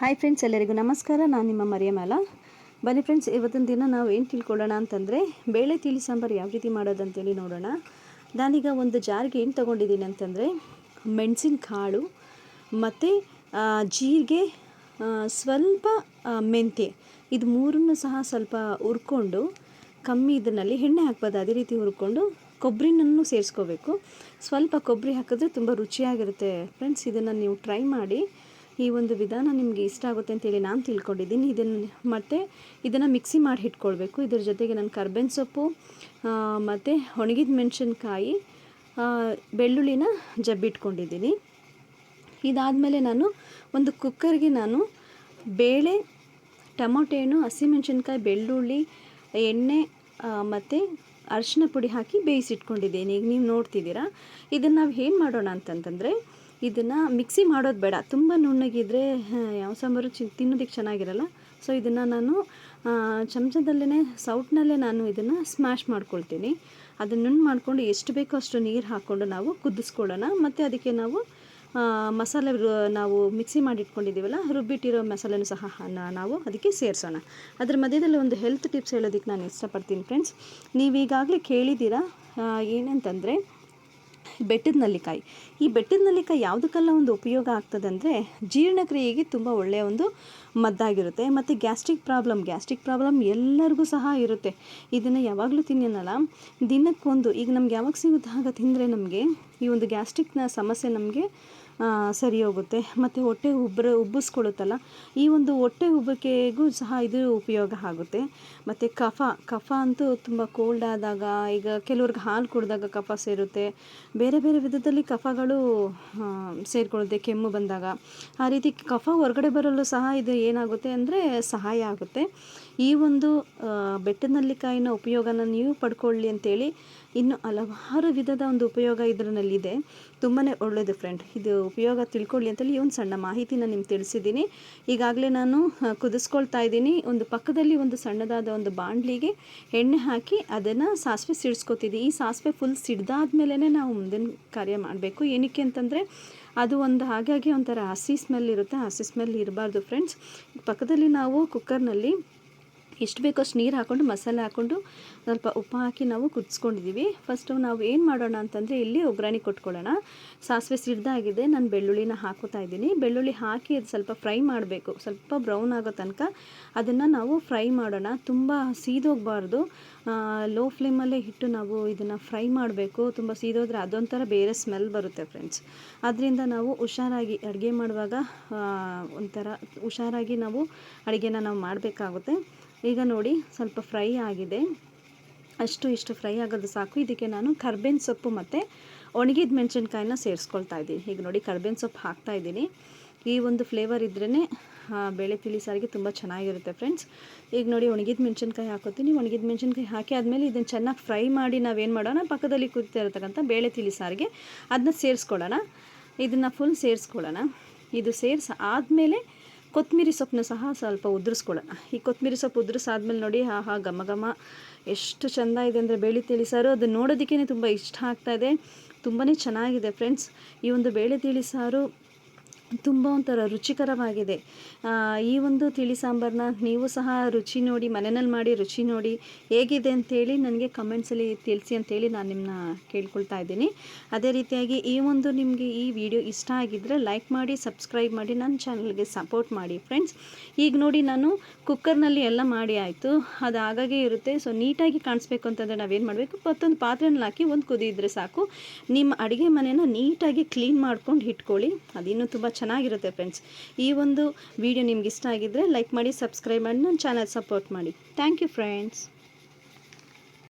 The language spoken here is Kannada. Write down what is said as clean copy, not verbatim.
ಹಾಯ್ ಫ್ರೆಂಡ್ಸ್, ಎಲ್ಲರಿಗೂ ನಮಸ್ಕಾರ. ನಾನು ನಿಮ್ಮ ಮರಿಯಮ್ಮಾಲ. ಬನ್ನಿ ಫ್ರೆಂಡ್ಸ್, ಇವತ್ತಿನ ದಿನ ನಾವು ಏನು ತಿಳ್ಕೊಳ್ಳೋಣ ಅಂತಂದರೆ ಬೇಳೆ ತಿಳಿ ಸಾಂಬಾರು ಯಾವ ರೀತಿ ಮಾಡೋದಂತೇಳಿ ನೋಡೋಣ. ನಾನೀಗ ಒಂದು ಜಾರಿಗೆ ಏನು ತೊಗೊಂಡಿದ್ದೀನಿ ಅಂತಂದರೆ ಮೆಣಸಿನ ಕಾಳು ಮತ್ತು ಜೀರಿಗೆ, ಸ್ವಲ್ಪ ಮೆಂತ್ಯ, ಇದು ಮೂರನ್ನು ಸಹ ಸ್ವಲ್ಪ ಹುರ್ಕೊಂಡು ಕಮ್ಮಿ ಇದರಲ್ಲಿ ಎಣ್ಣೆ ಹಾಕ್ಬೋದು. ಅದೇ ರೀತಿ ಹುರ್ಕೊಂಡು ಕೊಬ್ಬರಿನೂ ಸೇರಿಸ್ಕೋಬೇಕು. ಸ್ವಲ್ಪ ಕೊಬ್ಬರಿ ಹಾಕಿದ್ರೆ ತುಂಬ ರುಚಿಯಾಗಿರುತ್ತೆ ಫ್ರೆಂಡ್ಸ್. ಇದನ್ನು ನೀವು ಟ್ರೈ ಮಾಡಿ. ಈ ಒಂದು ವಿಧಾನ ನಿಮಗೆ ಇಷ್ಟ ಆಗುತ್ತೆ ಅಂತೇಳಿ ನಾನು ತಿಳ್ಕೊಂಡಿದ್ದೀನಿ. ಮತ್ತು ಇದನ್ನು ಮಿಕ್ಸಿ ಮಾಡಿ ಇಟ್ಕೊಳ್ಬೇಕು. ಇದ್ರ ಜೊತೆಗೆ ನಾನು ಕರ್ಬೇವಿನ ಸೊಪ್ಪು ಮತ್ತು ಒಣಗಿದ ಮೆಣಸಿನ್ಕಾಯಿ, ಬೆಳ್ಳುಳ್ಳಿನ ಜಬ್ಬಿಟ್ಕೊಂಡಿದ್ದೀನಿ. ಇದಾದಮೇಲೆ ನಾನು ಒಂದು ಕುಕ್ಕರ್ಗೆ ನಾನು ಬೇಳೆ, ಟೊಮೊಟೊ ಹಣ್ಣು, ಹಸಿಮೆಣಸಿನ್ಕಾಯಿ, ಬೆಳ್ಳುಳ್ಳಿ, ಎಣ್ಣೆ ಮತ್ತು ಅರಿಶಿನ ಪುಡಿ ಹಾಕಿ ಬೇಯಿಸಿಟ್ಕೊಂಡಿದ್ದೀನಿ. ಈಗ ನೀವು ನೋಡ್ತಿದ್ದೀರಾ. ಇದನ್ನು ನಾವು ಏನು ಮಾಡೋಣ ಅಂತಂತಂದರೆ, ಇದನ್ನು ಮಿಕ್ಸಿ ಮಾಡೋದು ಬೇಡ. ತುಂಬ ನುಣ್ಣಗಿದ್ರೆ ಯಾವ ಸಾಂಬಾರು ತಿನ್ನೋದಕ್ಕೆ ಚೆನ್ನಾಗಿರಲ್ಲ. ಸೊ ಇದನ್ನು ನಾನು ಚಮಚದಲ್ಲೇ, ಸೌಟ್ನಲ್ಲೇ ನಾನು ಇದನ್ನು ಸ್ಮ್ಯಾಶ್ ಮಾಡ್ಕೊಳ್ತೀನಿ. ಅದನ್ನು ನುಣ್ಣು ಮಾಡಿಕೊಂಡು ಎಷ್ಟು ಬೇಕೋ ಅಷ್ಟು ನೀರು ಹಾಕ್ಕೊಂಡು ನಾವು ಕುದಿಸ್ಕೊಳ್ಳೋಣ. ಮತ್ತು ಅದಕ್ಕೆ ನಾವು ಮಸಾಲೆ ನಾವು ಮಿಕ್ಸಿ ಮಾಡಿ ಇಟ್ಕೊಂಡಿದ್ದೀವಲ್ಲ, ರುಬ್ಬಿಟ್ಟಿರೋ ಮಸಾಲೆನೂ ಸಹ ನಾವು ಅದಕ್ಕೆ ಸೇರಿಸೋಣ. ಅದ್ರ ಮಧ್ಯದಲ್ಲಿ ಒಂದು ಹೆಲ್ತ್ ಟಿಪ್ಸ್ ಹೇಳೋದಕ್ಕೆ ನಾನು ಇಷ್ಟಪಡ್ತೀನಿ ಫ್ರೆಂಡ್ಸ್. ನೀವೀಗಾಗಲೇ ಕೇಳಿದ್ದೀರಾ ಏನಂತಂದರೆ ಬೆಟ್ಟದ ನೆಲ್ಲಿಕಾಯಿ. ಈ ಬೆಟ್ಟದ ನೆಲ್ಲಿಕಾಯಿ ಯಾವುದಕ್ಕೆಲ್ಲ ಒಂದು ಉಪಯೋಗ ಆಗ್ತದೆ ಅಂದರೆ ಜೀರ್ಣಕ್ರಿಯೆಗೆ ತುಂಬ ಒಳ್ಳೆಯ ಒಂದು ಮದ್ದಾಗಿರುತ್ತೆ. ಮತ್ತು ಗ್ಯಾಸ್ಟ್ರಿಕ್ ಪ್ರಾಬ್ಲಮ್ ಎಲ್ಲರಿಗೂ ಸಹ ಇರುತ್ತೆ. ಇದನ್ನು ಯಾವಾಗಲೂ ತಿನ್ನೋಲ್ಲ, ದಿನಕ್ಕೊಂದು. ಈಗ ನಮ್ಗೆ ಯಾವಾಗ ಸಿಗುತ್ತೆ ಆಗ ತಿಂದರೆ ನಮಗೆ ಈ ಒಂದು ಗ್ಯಾಸ್ಟ್ರಿಕ್ನ ಸಮಸ್ಯೆ ನಮಗೆ ಸರಿ ಹೋಗುತ್ತೆ. ಮತ್ತು ಹೊಟ್ಟೆ ಉಬ್ಬಿಸ್ಕೊಳ್ಳುತ್ತಲ್ಲ, ಈ ಒಂದು ಹೊಟ್ಟೆ ಉಬ್ಬರಿಕೆಗೂ ಸಹ ಇದು ಉಪಯೋಗ ಆಗುತ್ತೆ. ಮತ್ತು ಕಫ ಅಂತೂ ತುಂಬ ಕೋಲ್ಡ್ ಆದಾಗ, ಈಗ ಕೆಲವ್ರಿಗೆ ಹಾಲು ಕುಡಿದಾಗ ಕಫ ಸೇರುತ್ತೆ. ಬೇರೆ ಬೇರೆ ವಿಧದಲ್ಲಿ ಕಫಗಳು ಸೇರಿಕೊಳ್ಳುತ್ತೆ. ಕೆಮ್ಮು ಬಂದಾಗ ಆ ರೀತಿ ಕಫ ಹೊರಗಡೆ ಬರಲು ಸಹ ಇದು ಏನಾಗುತ್ತೆ ಅಂದರೆ ಸಹಾಯ ಆಗುತ್ತೆ. ಈ ಒಂದು ಬೆಟ್ಟದ ನೆಲ್ಲಿಕಾಯಿನ ಉಪಯೋಗನ ನೀವು ಪಡ್ಕೊಳ್ಳಿ ಅಂತೇಳಿ ಇನ್ನು ಹಲವಾರು ವಿಧದ ಒಂದು ಉಪಯೋಗ ಇದರಲ್ಲಿದೆ. ತುಂಬಾ ಒಳ್ಳೆಯದು ಫ್ರೆಂಡ್. ಇದು ಉಪಯೋಗ ತಿಳ್ಕೊಳ್ಳಿ ಅಂತೇಳಿ ಈ ಒಂದು ಸಣ್ಣ ಮಾಹಿತಿನ ನಿಮ್ಗೆ ತಿಳಿಸಿದ್ದೀನಿ. ಈಗಾಗಲೇ ನಾನು ಕುದಿಸ್ಕೊಳ್ತಾ ಇದ್ದೀನಿ. ಒಂದು ಪಕ್ಕದಲ್ಲಿ ಒಂದು ಸಣ್ಣದಾದ ಒಂದು ಬಾಣಲಿಗೆ ಎಣ್ಣೆ ಹಾಕಿ ಅದನ್ನು ಸಾಸಿವೆ ಸಿಡಿಸ್ಕೊತಿದ್ದೀನಿ. ಈ ಸಾಸಿವೆ ಫುಲ್ ಸಿಡ್ದಾದ್ಮೇಲೆ ನಾವು ಮುಂದಿನ ಕಾರ್ಯ ಮಾಡಬೇಕು. ಏನಕ್ಕೆ ಅಂತಂದರೆ ಅದು ಹಾಗಾಗಿ ಒಂಥರ ಹಸಿ ಸ್ಮೆಲ್ ಇರುತ್ತೆ. ಹಸಿ ಸ್ಮೆಲ್ ಇರಬಾರ್ದು ಫ್ರೆಂಡ್ಸ್. ಪಕ್ಕದಲ್ಲಿ ನಾವು ಕುಕ್ಕರ್ನಲ್ಲಿ ಎಷ್ಟು ಬೇಕೋ ಅಷ್ಟು ನೀರು ಹಾಕ್ಕೊಂಡು, ಮಸಾಲೆ ಹಾಕ್ಕೊಂಡು, ಸ್ವಲ್ಪ ಉಪ್ಪು ಹಾಕಿ ನಾವು ಕುದಿಸ್ಕೊಂಡಿದ್ದೀವಿ. ಫಸ್ಟು ನಾವು ಏನು ಮಾಡೋಣ ಅಂತಂದರೆ ಇಲ್ಲಿ ಒಗ್ಗರಣೆ ಕೊಟ್ಕೊಳ್ಳೋಣ. ಸಾಸಿವೆ ಸಿಡ್ದಾಗಿದೆ. ನಾನು ಬೆಳ್ಳುಳ್ಳಿನ ಹಾಕೋತಾ ಇದ್ದೀನಿ. ಬೆಳ್ಳುಳ್ಳಿ ಹಾಕಿ ಅದು ಸ್ವಲ್ಪ ಫ್ರೈ ಮಾಡಬೇಕು. ಸ್ವಲ್ಪ ಬ್ರೌನ್ ಆಗೋ ತನಕ ಅದನ್ನು ನಾವು ಫ್ರೈ ಮಾಡೋಣ. ತುಂಬ ಸೀದೋಗಬಾರ್ದು. ಲೋ ಫ್ಲೇಮಲ್ಲೇ ಇಟ್ಟು ನಾವು ಇದನ್ನು ಫ್ರೈ ಮಾಡಬೇಕು. ತುಂಬ ಸೀದೋದ್ರೆ ಅದೊಂಥರ ಬೇರೆ ಸ್ಮೆಲ್ ಬರುತ್ತೆ ಫ್ರೆಂಡ್ಸ್. ಅದರಿಂದ ನಾವು ಹುಷಾರಾಗಿ ಅಡುಗೆ ಮಾಡುವಾಗ ಒಂಥರ ಹುಷಾರಾಗಿ ನಾವು ಅಡುಗೆನ ನಾವು ಮಾಡಬೇಕಾಗುತ್ತೆ. ಈಗ ನೋಡಿ, ಸ್ವಲ್ಪ ಫ್ರೈ ಆಗಿದೆ. ಇಷ್ಟು ಫ್ರೈ ಆಗೋದು ಸಾಕು. ಇದಕ್ಕೆ ನಾನು ಕರ್ಬೇವಿನ ಸೊಪ್ಪು ಮತ್ತು ಒಣಗಿದ ಮೆಣಸಿನ್ಕಾಯಿನ ಸೇರಿಸ್ಕೊಳ್ತಾ ಇದ್ದೀನಿ. ಈಗ ನೋಡಿ, ಕರ್ಬೇವಿನ ಸೊಪ್ಪು ಹಾಕ್ತಾಯಿದ್ದೀನಿ. ಈ ಒಂದು ಫ್ಲೇವರ್ ಇದ್ರೇ ಬೇಳೆ ತಿಳಿ ಸಾರಿಗೆ ತುಂಬ ಚೆನ್ನಾಗಿರುತ್ತೆ ಫ್ರೆಂಡ್ಸ್. ಈಗ ನೋಡಿ, ಒಣಗಿದ ಮೆಣಸಿನ್ಕಾಯಿ ಹಾಕೋತೀನಿ. ಒಣಗಿದ ಮೆಣಸಿನ್ಕಾಯಿ ಹಾಕಿ ಆದಮೇಲೆ ಇದನ್ನು ಚೆನ್ನಾಗಿ ಫ್ರೈ ಮಾಡಿ ನಾವೇನು ಮಾಡೋಣ, ಪಕ್ಕದಲ್ಲಿ ಕುದಿತಾ ಇರತಕ್ಕಂಥ ಬೇಳೆ ತಿಳಿ ಸಾರಿಗೆ ಅದನ್ನ ಸೇರಿಸ್ಕೊಳ್ಳೋಣ. ಇದನ್ನು ಫುಲ್ ಸೇರಿಸ್ಕೊಳ್ಳೋಣ. ಇದು ಆದಮೇಲೆ ಕೊತ್ತಂಬರಿ ಸೊಪ್ಪನ್ನ ಸಹ ಸ್ವಲ್ಪ ಉದುರಿಸ್ಕೊಳ್ಳೋಣ. ಈ ಕೊತ್ತಂಬರಿ ಸೊಪ್ಪು ಉದುರಿಸಾದ್ಮೇಲೆ ನೋಡಿ, ಘಮ ಎಷ್ಟು ಚೆಂದ ಇದೆ ಅಂದರೆ ಬೇಳೆ ತಿಳಿ ಸಾರು. ಅದು ನೋಡೋದಕ್ಕೇ ತುಂಬ ಇಷ್ಟ ಆಗ್ತಾಯಿದೆ. ತುಂಬಾ ಚೆನ್ನಾಗಿದೆ ಫ್ರೆಂಡ್ಸ್. ಈ ಒಂದು ಬೇಳೆ ತಿಳಿ ಸಾರು ತುಂಬ ಒಂಥರ ರುಚಿಕರವಾಗಿದೆ. ಈ ಒಂದು ತಿಳಿ ಸಾಂಬಾರನ್ನ ನೀವು ಸಹ ರುಚಿ ನೋಡಿ, ಮನೆಯಲ್ಲಿ ಮಾಡಿ ರುಚಿ ನೋಡಿ ಹೇಗಿದೆ ಅಂತೇಳಿ ನನಗೆ ಕಮೆಂಟ್ಸಲ್ಲಿ ತಿಳಿಸಿ ಅಂತೇಳಿ ನಾನು ನಿಮ್ಮನ್ನ ಕೇಳ್ಕೊಳ್ತಾ ಇದ್ದೀನಿ. ಅದೇ ರೀತಿಯಾಗಿ ನಿಮಗೆ ಈ ವಿಡಿಯೋ ಇಷ್ಟ ಆಗಿದ್ದರೆ ಲೈಕ್ ಮಾಡಿ, ಸಬ್ಸ್ಕ್ರೈಬ್ ಮಾಡಿ, ನನ್ನ ಚಾನಲ್ಗೆ ಸಪೋರ್ಟ್ ಮಾಡಿ ಫ್ರೆಂಡ್ಸ್. ಈಗ ನೋಡಿ, ನಾನು ಕುಕ್ಕರ್ನಲ್ಲಿ ಎಲ್ಲ ಮಾಡಿ ಆಯಿತು. ಅದು ಹಾಗಾಗೇ ಇರುತ್ತೆ. ಸೊ ನೀಟಾಗಿ ಕಾಣಿಸ್ಬೇಕು ಅಂತಂದರೆ ನಾವೇನು ಮಾಡಬೇಕು, ಮತ್ತೊಂದು ಪಾತ್ರೆನಲ್ಲಿ ಹಾಕಿ ಒಂದು ಕುದಿಯಿದ್ರೆ ಸಾಕು. ನಿಮ್ಮ ಅಡುಗೆ ಮನೆಯನ್ನು ನೀಟಾಗಿ ಕ್ಲೀನ್ ಮಾಡ್ಕೊಂಡು ಇಟ್ಕೊಳ್ಳಿ. ಅದಿನ್ನೂ ತುಂಬ ಚೆನ್ನಾಗಿರುತ್ತೆ ಫ್ರೆಂಡ್ಸ್. ಈ ಒಂದು ವಿಡಿಯೋ ನಿಮ್ಗೆ ಇಷ್ಟ ಆಗಿದ್ದರೆ ಲೈಕ್ ಮಾಡಿ, ಸಬ್ಸ್ಕ್ರೈಬ್ ಮಾಡಿ, ನನ್ನ ಚಾನಲ್ ಸಪೋರ್ಟ್ ಮಾಡಿ. Thank you friends.